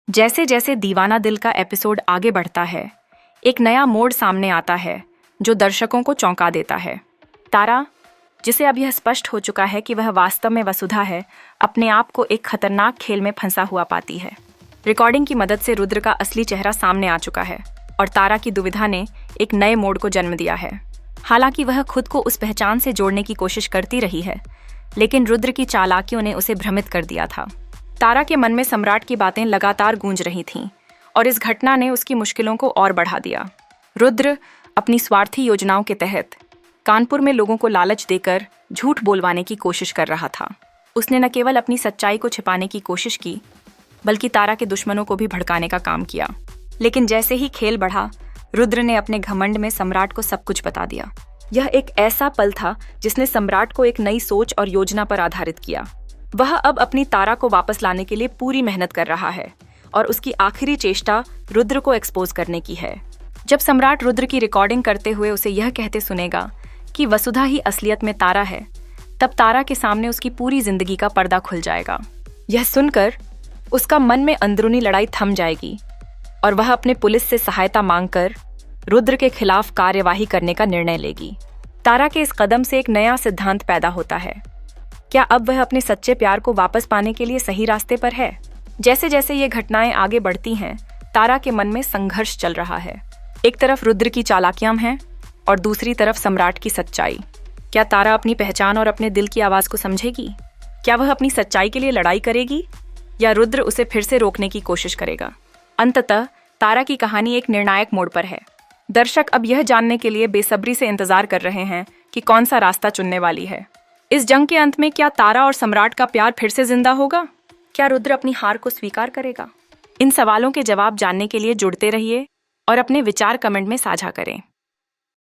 जैसे जैसे दीवाना दिल का एपिसोड आगे बढ़ता है, एक नया मोड़ सामने आता है जो दर्शकों को चौंका देता है। तारा, जिसे अब यह स्पष्ट हो चुका है कि वह वास्तव में वसुधा है, अपने आप को एक खतरनाक खेल में फंसा हुआ पाती है। रिकॉर्डिंग की मदद से रुद्र का असली चेहरा सामने आ चुका है और तारा की दुविधा ने एक नए मोड़ को जन्म दिया है। हालांकि वह खुद को उस पहचान से जोड़ने की कोशिश करती रही है, लेकिन रुद्र की चालाकियों ने उसे भ्रमित कर दिया था। तारा के मन में सम्राट की बातें लगातार गूंज रही थीं और इस घटना ने उसकी मुश्किलों को और बढ़ा दिया। रुद्र अपनी स्वार्थी योजनाओं के तहत कानपुर में लोगों को लालच देकर झूठ बोलवाने की कोशिश कर रहा था। उसने न केवल अपनी सच्चाई को छिपाने की कोशिश की, बल्कि तारा के दुश्मनों को भी भड़काने का काम किया। लेकिन जैसे ही खेल बढ़ा, रुद्र ने अपने घमंड में सम्राट को सब कुछ बता दिया। यह एक ऐसा पल था जिसने सम्राट को एक नई सोच और योजना पर आधारित किया। वह अब अपनी तारा को वापस लाने के लिए पूरी मेहनत कर रहा है और उसकी आखिरी चेष्टा रुद्र को एक्सपोज करने की है। जब सम्राट रुद्र की रिकॉर्डिंग करते हुए उसे यह कहते सुनेगा कि वसुधा ही असलियत में तारा है, तब तारा के सामने उसकी पूरी जिंदगी का पर्दा खुल जाएगा। यह सुनकर उसका मन में अंदरूनी लड़ाई थम जाएगी और वह अपने पुलिस से सहायता मांगकर रुद्र के खिलाफ कार्यवाही करने का निर्णय लेगी। तारा के इस कदम से एक नया सिद्धांत पैदा होता है। क्या अब वह अपने सच्चे प्यार को वापस पाने के लिए सही रास्ते पर है? जैसे जैसे ये घटनाएं आगे बढ़ती हैं, तारा के मन में संघर्ष चल रहा है। एक तरफ रुद्र की चालाकियां हैं और दूसरी तरफ सम्राट की सच्चाई। क्या तारा अपनी पहचान और अपने दिल की आवाज को समझेगी? क्या वह अपनी सच्चाई के लिए लड़ाई करेगी या रुद्र उसे फिर से रोकने की कोशिश करेगा? अंततः तारा की कहानी एक निर्णायक मोड़ पर है। दर्शक अब यह जानने के लिए बेसब्री से इंतजार कर रहे हैं कि कौन सा रास्ता चुनने वाली है। इस जंग के अंत में क्या तारा और सम्राट का प्यार फिर से जिंदा होगा? क्या रुद्र अपनी हार को स्वीकार करेगा? इन सवालों के जवाब जानने के लिए जुड़ते रहिए और अपने विचार कमेंट में साझा करें।